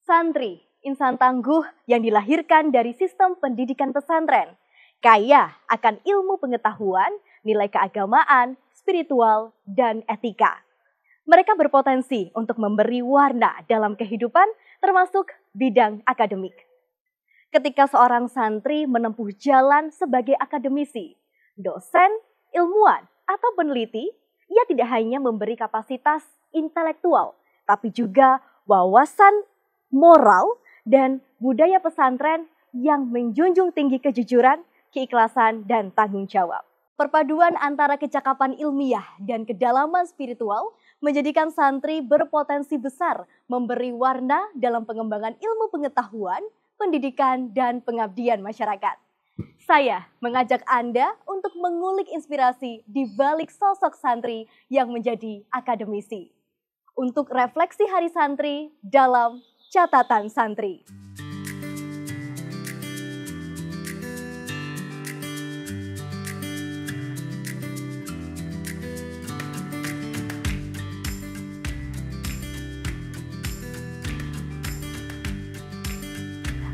Santri, insan tangguh yang dilahirkan dari sistem pendidikan pesantren, kaya akan ilmu pengetahuan, nilai keagamaan, spiritual, dan etika. Mereka berpotensi untuk memberi warna dalam kehidupan, termasuk bidang akademik. Ketika seorang santri menempuh jalan sebagai akademisi, dosen, ilmuwan, atau peneliti, ia tidak hanya memberi kapasitas intelektual, tapi juga wawasan moral dan budaya pesantren yang menjunjung tinggi kejujuran, keikhlasan, dan tanggung jawab. Perpaduan antara kecakapan ilmiah dan kedalaman spiritual menjadikan santri berpotensi besar memberi warna dalam pengembangan ilmu pengetahuan, pendidikan, dan pengabdian masyarakat. Saya mengajak Anda untuk mengulik inspirasi di balik sosok santri yang menjadi akademisi. Untuk refleksi Hari Santri dalam Catatan Santri.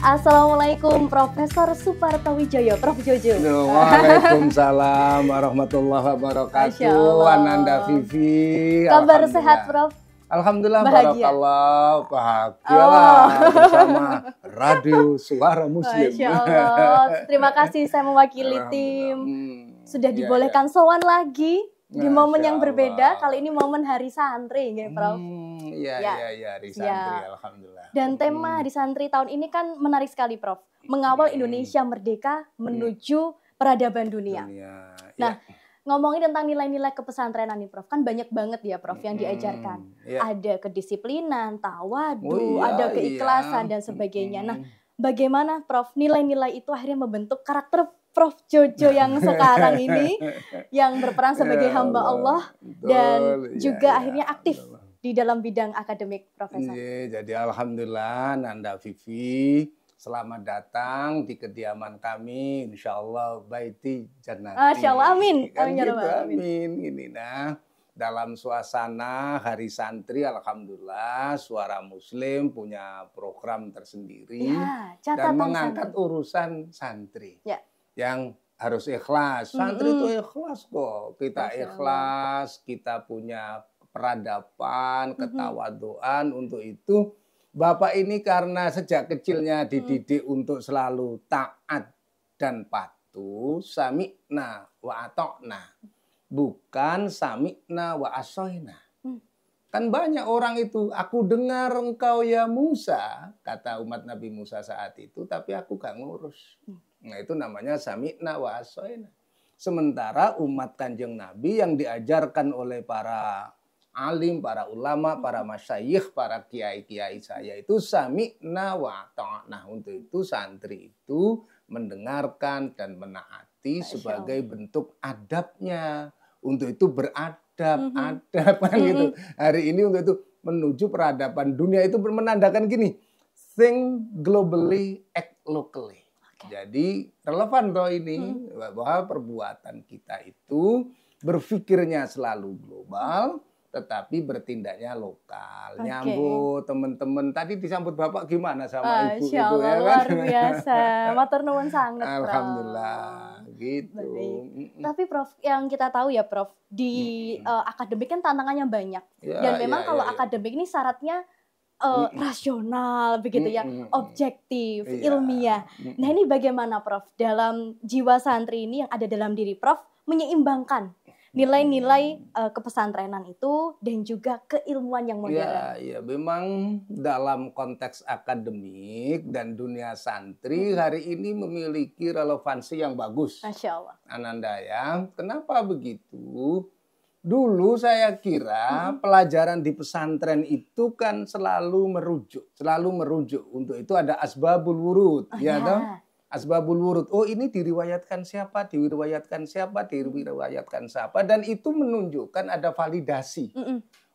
Assalamualaikum Profesor Suparto Wijoyo, Prof Jojo. Waalaikumsalam warahmatullahi wabarakatuh. Ananda Vivi. Kabar sehat, Prof? Alhamdulillah, bahagia. Barakallah, bahagialah bersama Radio Suara Muslim. Masya Allah. Terima kasih, saya mewakili tim. Sudah dibolehkan sowan lagi di momen yang berbeda. Kali ini momen Hari Santri, ya, Prof. Iya, Hari Santri, Alhamdulillah. Dan tema Hari Santri tahun ini kan menarik sekali, Prof. Mengawal Indonesia merdeka menuju peradaban dunia. Nah, ngomongin tentang nilai-nilai kepesantrenan nih, Prof. Kan banyak banget ya, Prof, yang diajarkan. Ada kedisiplinan, tawadu, ada keikhlasan, dan sebagainya. Nah, bagaimana, Prof, nilai-nilai itu akhirnya membentuk karakter Prof Jojo yang sekarang ini, yang berperan sebagai hamba Allah, dan juga akhirnya aktif di dalam bidang akademik, Profesor. Jadi Alhamdulillah, Nanda Vivi, selamat datang di kediaman kami, insya Allah baiti jannati. Masya Allah, amin. Kan gitu, amin. Ini nah, dalam suasana Hari Santri, Alhamdulillah, Suara Muslim punya program tersendiri dan mengangkat urusan santri yang harus ikhlas. Santri itu ikhlas kok. Kita ikhlas, kita punya peradaban, ketawaduan. Untuk itu Bapak ini karena sejak kecilnya dididik untuk selalu taat dan patuh, sami'na wa ata'na, bukan sami'na wa asoina. Kan banyak orang itu, aku dengar engkau ya Musa, kata umat Nabi Musa saat itu, tapi aku gak ngurus. Nah, itu namanya sami'na wa asoina. Sementara umat Kanjeng Nabi yang diajarkan oleh para alim, para ulama, para masyayikh, para kiai-kiai saya itu sami'na wa ta'na. Untuk itu santri itu mendengarkan dan menaati sebagai bentuk adabnya. Untuk itu beradab, adab kan gitu. Hari ini untuk itu menuju peradaban dunia itu menandakan gini, think globally, act locally. Jadi relevan toh ini bahwa perbuatan kita itu berpikirnya selalu global, tetapi bertindaknya lokal. Nyambut teman-teman. Tadi disambut Bapak gimana sama Ibu itu ya kan? Luar biasa. Matur nuwun sangat, Prof. Alhamdulillah, gitu. Tapi Prof, yang kita tahu ya, Prof, di akademik kan tantangannya banyak. Dan memang kalau akademik ini syaratnya rasional begitu ya, objektif, ilmiah. Nah, ini bagaimana, Prof, dalam jiwa santri ini yang ada dalam diri Prof menyeimbangkan nilai-nilai kepesantrenan itu dan juga keilmuan yang modern. Ya, memang dalam konteks akademik dan dunia santri hari ini memiliki relevansi yang bagus. Masya Allah. Ananda ya, kenapa begitu? Dulu saya kira pelajaran di pesantren itu kan selalu merujuk. Untuk itu ada asbabul wurud, toh? Asbabul wurud. Oh, ini diriwayatkan siapa, dan itu menunjukkan ada validasi.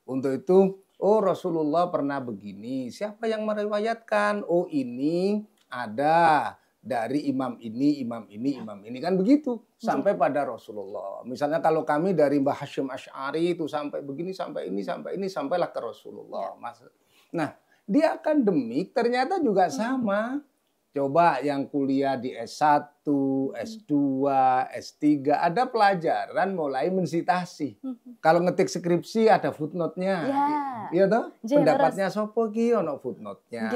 Untuk itu, oh Rasulullah pernah begini. Siapa yang meriwayatkan? Oh, ini ada dari imam ini kan begitu sampai pada Rasulullah. Misalnya kalau kami dari Mbah Hasyim Asy'ari itu sampai begini, sampai ini, sampailah ke Rasulullah. Nah, di akademik ternyata juga sama. Coba yang kuliah di S1, S2, S3, ada pelajaran mulai mensitasi. Kalau ngetik skripsi ada footnote-nya. Iya toh? Pendapatnya sopo ki ono footnote-nya.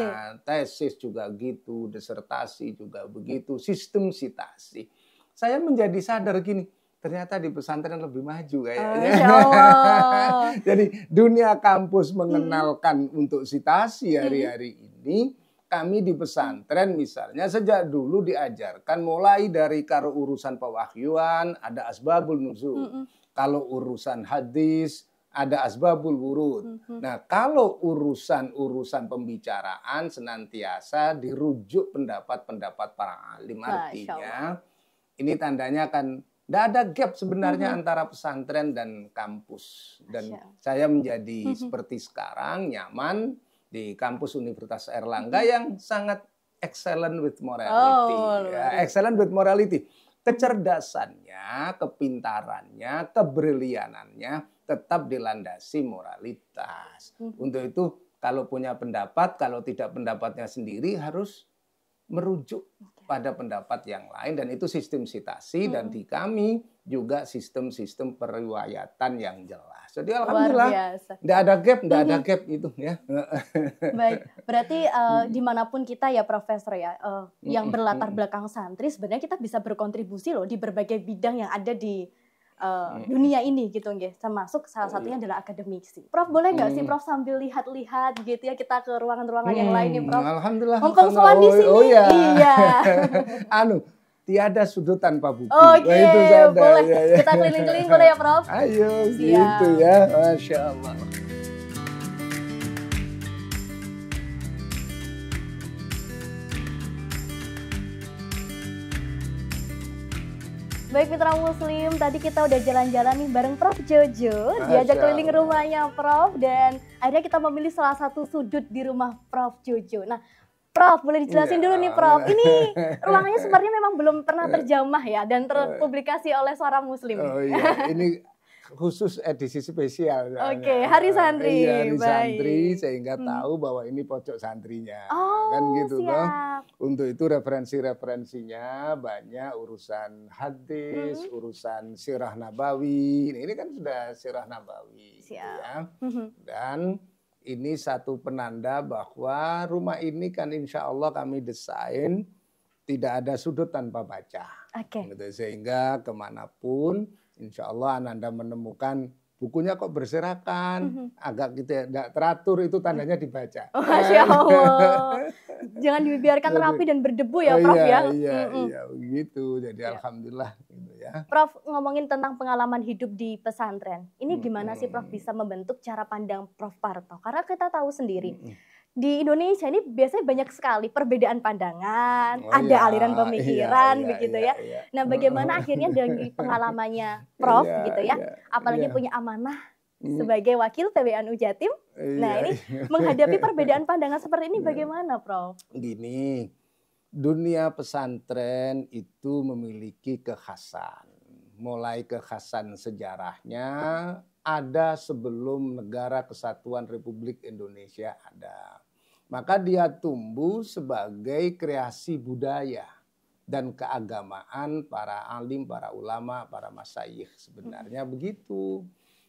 Tesis juga gitu, disertasi juga begitu, sistem sitasi. Saya menjadi sadar gini, ternyata di pesantren lebih maju kayaknya. Insya Allah. Jadi dunia kampus mengenalkan untuk sitasi hari-hari ini, kami di pesantren misalnya sejak dulu diajarkan mulai dari kalau urusan pewahyuan ada asbabul nuzul. Kalau urusan hadis ada asbabul wurud. Nah, kalau urusan pembicaraan senantiasa dirujuk pendapat-pendapat para alim. Artinya ini tandanya kan tidak ada gap sebenarnya antara pesantren dan kampus. Dan saya menjadi seperti sekarang nyaman di kampus Universitas Airlangga yang sangat excellent with morality. Excellent with morality. Kecerdasannya, kepintarannya, kebrilianannya tetap dilandasi moralitas. Untuk itu kalau punya pendapat, kalau tidak pendapatnya sendiri harus merujuk pada pendapat yang lain, dan itu sistem sitasi dan di kami juga sistem-sistem periwayatan yang jelas. Jadi alhamdulillah tidak ada gap itu ya. Baik, berarti dimanapun kita ya Profesor ya, yang berlatar belakang santri sebenarnya kita bisa berkontribusi loh di berbagai bidang yang ada di dunia ini gitu nggih, termasuk salah satunya adalah akademisi. Prof boleh nggak sih Prof sambil lihat-lihat gitu ya kita ke ruangan-ruangan yang lain nih Prof? Alhamdulillah. Mumpung soal di sini. Iya. Tiada sudut tanpa buku. Oke, boleh. Kita keliling-keliling boleh ya Prof? Ayo, gitu ya. Masya Allah. Baik mitra muslim, tadi kita udah jalan-jalan nih bareng Prof Jojo, diajak keliling rumahnya Prof, dan akhirnya kita memilih salah satu sudut di rumah Prof Jojo. Nah, Prof boleh dijelasin dulu nih Prof, ini ruangannya sebenarnya memang belum pernah terjamah ya dan terpublikasi oleh Suara Muslim. Oh iya, ini khusus edisi spesial. Oke, Hari Santri. Iya, Hari Santri sehingga tahu bahwa ini pojok santrinya. Kan gitu toh. Untuk itu referensi-referensinya banyak, urusan hadis, urusan sirah nabawi. Ini kan sudah sirah nabawi. Gitu ya. Dan ini satu penanda bahwa rumah ini kan insya Allah kami desain tidak ada sudut tanpa baca. Gitu, sehingga kemanapun insya Allah Ananda menemukan bukunya kok berserakan, agak gitu ya, tidak teratur, itu tandanya dibaca. Masya Allah. Jangan dibiarkan rapi dan berdebu ya Prof ya. Iya, begitu. Jadi alhamdulillah gitu ya. Prof ngomongin tentang pengalaman hidup di pesantren. Ini gimana sih Prof bisa membentuk cara pandang Prof Parto? Karena kita tahu sendiri. Di Indonesia ini biasanya banyak sekali perbedaan pandangan, ada aliran pemikiran begitu ya. Nah, bagaimana akhirnya dari pengalamannya Prof gitu ya, apalagi punya amanah sebagai wakil PBNU Jatim. Nah, ini menghadapi perbedaan pandangan seperti ini bagaimana Prof? Gini, dunia pesantren itu memiliki kekhasan. Mulai kekhasan sejarahnya ada sebelum Negara Kesatuan Republik Indonesia ada. Maka dia tumbuh sebagai kreasi budaya dan keagamaan para alim, para ulama, para masyayikh. Sebenarnya begitu.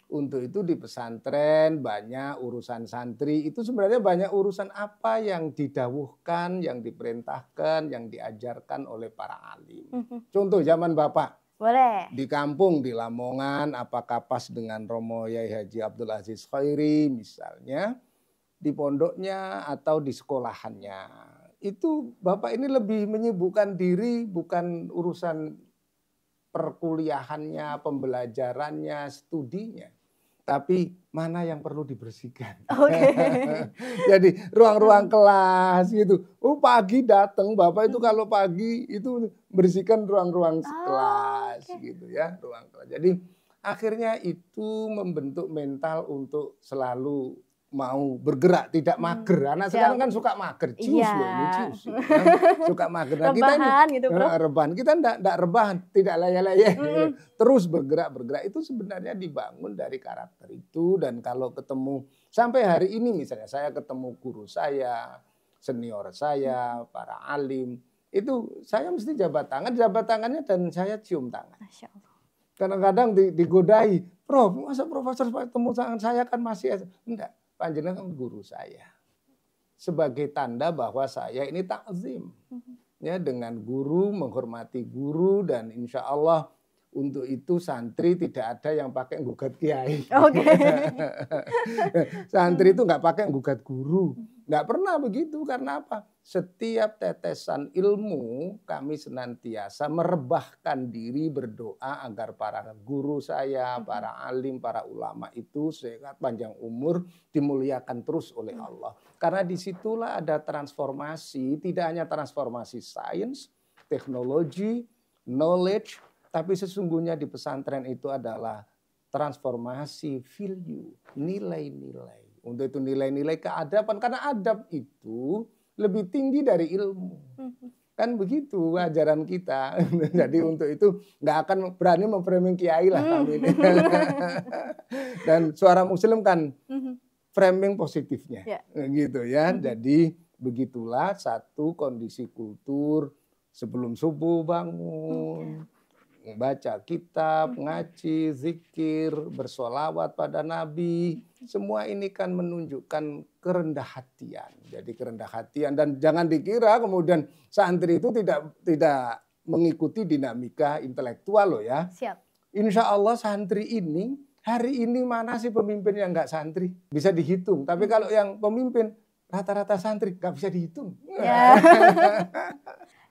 Untuk itu di pesantren banyak urusan santri. Itu sebenarnya banyak urusan apa yang didawuhkan, yang diperintahkan, yang diajarkan oleh para alim. Contoh zaman Bapak. Boleh. Di kampung, di Lamongan, apakah pas dengan Romo Yai Haji Abdul Aziz Khairi misalnya, di pondoknya atau di sekolahannya. Itu Bapak ini lebih menyibukkan diri bukan urusan perkuliahannya, pembelajarannya, studinya. Tapi mana yang perlu dibersihkan. Jadi ruang-ruang kelas gitu. Oh pagi datang, Bapak itu kalau pagi itu bersihkan ruang-ruang kelas gitu ya. Ruang kelas. Jadi akhirnya itu membentuk mental untuk selalu mau bergerak, tidak mager. Anak sekarang kan suka mager, cius loh, ini cius. Kan? Suka mager. Nah, kita ini gitu, rebahan. Kita enggak rebahan, tidak leyeh-leyeh. Terus bergerak. Itu sebenarnya dibangun dari karakter itu. Dan kalau ketemu, sampai hari ini misalnya saya ketemu guru saya, senior saya, para alim, itu saya mesti jabat tangannya dan saya cium tangan. Masya Allah. Kadang-kadang digodai, Prof, masa profesor ketemu tangan saya kan masih, enggak. Panjenengan guru saya. Sebagai tanda bahwa saya ini takzim. Ya, dengan guru, menghormati guru, dan insya Allah untuk itu santri tidak ada yang pakai gugat kiai. Santri itu nggak pakai gugat guru. Nggak pernah begitu, karena apa? Setiap tetesan ilmu kami senantiasa merebahkan diri berdoa agar para guru saya, para alim, para ulama itu sehat panjang umur, dimuliakan terus oleh Allah. Karena disitulah ada transformasi, tidak hanya transformasi sains, teknologi, knowledge, tapi sesungguhnya di pesantren itu adalah transformasi value, nilai-nilai. Untuk itu nilai-nilai keadaban, karena adab itu lebih tinggi dari ilmu. Kan begitu ajaran kita. Jadi untuk itu nggak akan berani memframing kiai lah kami ini. Dan Suara Muslim kan framing positifnya. Gitu ya. Jadi begitulah satu kondisi kultur sebelum subuh bangun. Baca kitab, ngaji, zikir, bersolawat pada Nabi. Semua ini kan menunjukkan kerendah hatian. Jadi kerendah hatian, dan jangan dikira kemudian santri itu tidak mengikuti dinamika intelektual loh ya. Siap. Insya Allah santri ini, hari ini mana sih pemimpin yang nggak santri? Bisa dihitung. Tapi kalau yang pemimpin rata-rata santri nggak bisa dihitung. Ya.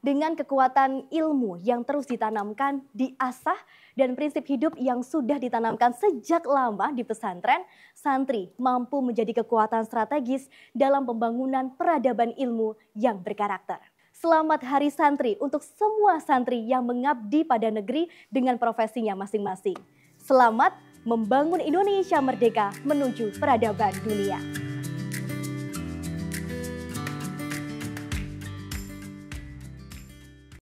Dengan kekuatan ilmu yang terus ditanamkan, diasah, dan prinsip hidup yang sudah ditanamkan sejak lama di pesantren, santri mampu menjadi kekuatan strategis dalam pembangunan peradaban ilmu yang berkarakter. Selamat Hari Santri untuk semua santri yang mengabdi pada negeri dengan profesinya masing-masing. Selamat membangun Indonesia merdeka menuju peradaban dunia.